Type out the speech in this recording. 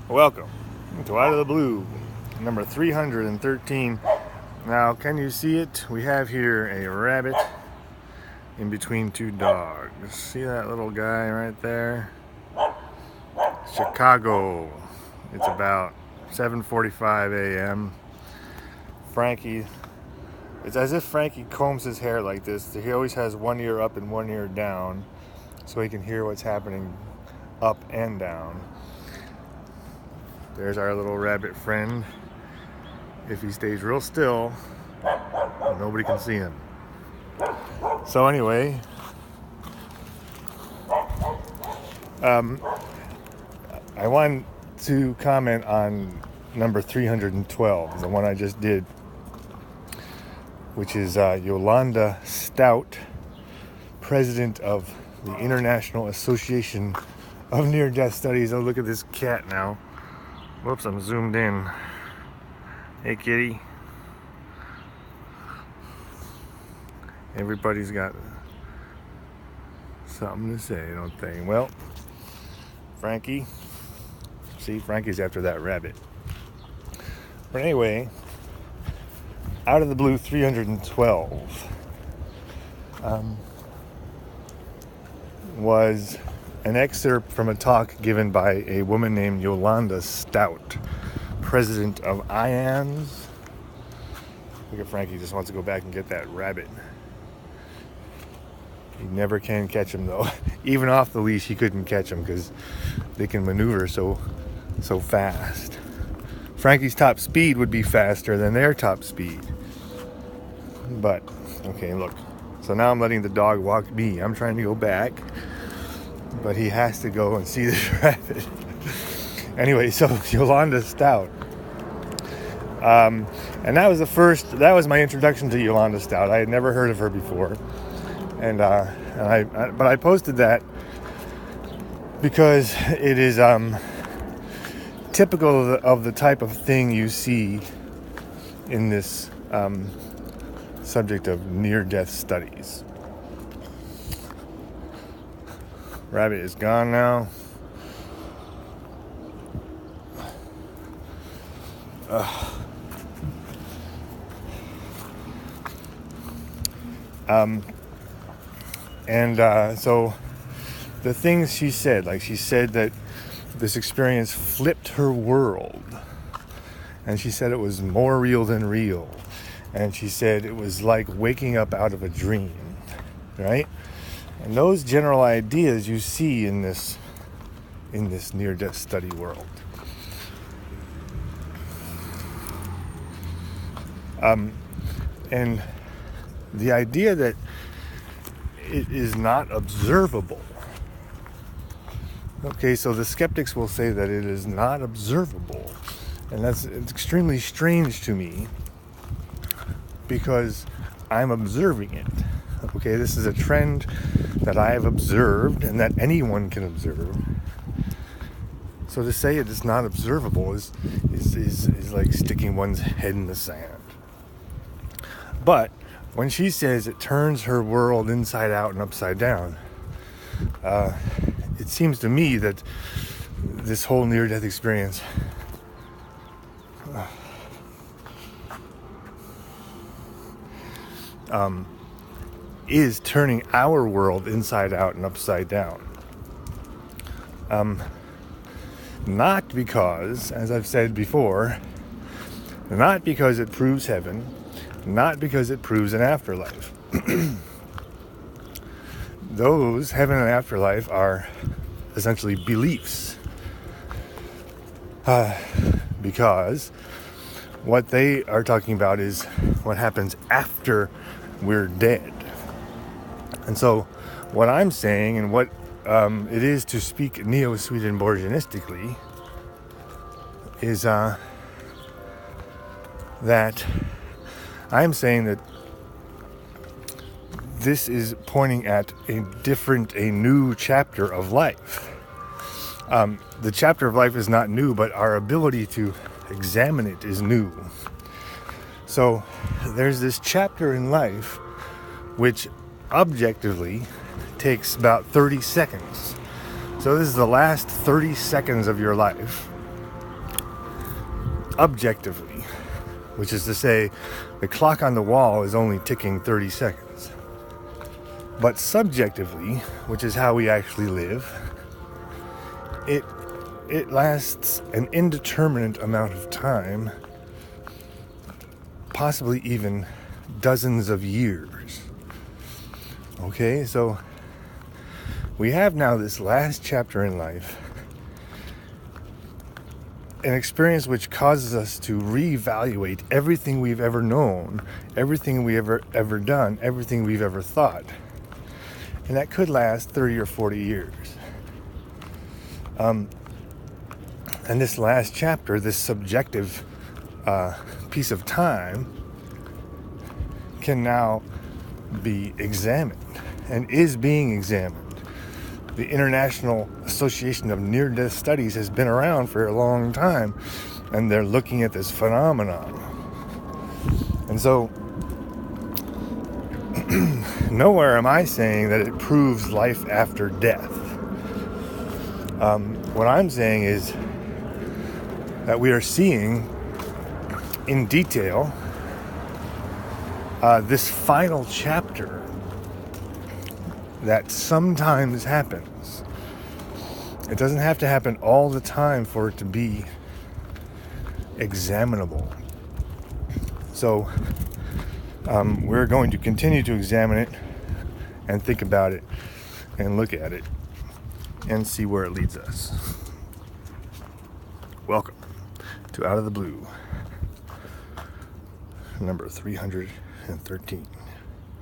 Welcome to Out of the Blue, number 313. Now, can you see it? We have here a rabbit in between two dogs. See that little guy right there? Chicago. It's about 7:45 a.m. Frankie, it's as if Frankie combs his hair like this. He always has one ear up and one ear down so he can hear what's happening up and down. There's our little rabbit friend. If he stays real still, nobody can see him. So anyway, I want to comment on number 312, the one I just did, which is Yolanda Stout, president of the International Association of Near-Death Studies. Oh, look at this cat now. Whoops, I'm zoomed in. Hey, kitty. Everybody's got something to say, don't they? Well, Frankie. See, Frankie's after that rabbit. But anyway, Out of the Blue 312 was an excerpt from a talk given by a woman named Yolanda Stout, president of IANS. Look at Frankie, just wants to go back and get that rabbit. He never can catch him though. Even off the leash, he couldn't catch him because they can maneuver so fast. Frankie's top speed would be faster than their top speed. But, okay, look. So now I'm letting the dog walk me. I'm trying to go back, but he has to go and see this rabbit. Anyway, so Yolanda Stout. And that was my introduction to Yolanda Stout. I had never heard of her before. But I posted that because it is typical of the type of thing you see in this subject of near-death studies. Rabbit is gone now. So the things she said, like she said that this experience flipped her world, and she said it was more real than real, and she said it was like waking up out of a dream, right? And those general ideas you see in this near-death study world. And the idea that it is not observable. Okay, so the skeptics will say that it is not observable. And it's extremely strange to me because I'm observing it. Okay, this is a trend that I have observed and that anyone can observe. So to say it is not observable is like sticking one's head in the sand. But when she says it turns her world inside out and upside down, it seems to me that this whole near-death experience is turning our world inside out and upside down. Not because, as I've said before, not because it proves heaven, not because it proves an afterlife. Those, heaven and afterlife, are essentially beliefs. Because what they are talking about is what happens after we're dead. And so what I'm saying, and what it is to speak Neo-Swedenborgianistically, is that I'm saying that this is pointing at a new chapter of life. The chapter of life is not new, but our ability to examine it is new. So there's this chapter in life which objectively takes about 30 seconds. So this is the last 30 seconds of your life. objectively, which is to say the clock on the wall is only ticking 30 seconds. But subjectively, which is how we actually live, it lasts an indeterminate amount of time, possibly even dozens of years. Okay, so we have now this last chapter in life, an experience which causes us to reevaluate everything we've ever known, everything we've ever done, everything we've ever thought. And that could last 30 or 40 years. And this last chapter, this subjective piece of time, can now be examined and is being examined. The International Association of Near-Death Studies has been around for a long time, and they're looking at this phenomenon. And so, nowhere am I saying that it proves life after death. What I'm saying is that we are seeing in detail this final chapter that sometimes happens. It doesn't have to happen all the time for it to be examinable. So we're going to continue to examine it and think about it and look at it and see where it leads us. Welcome to Out of the Blue, number 313.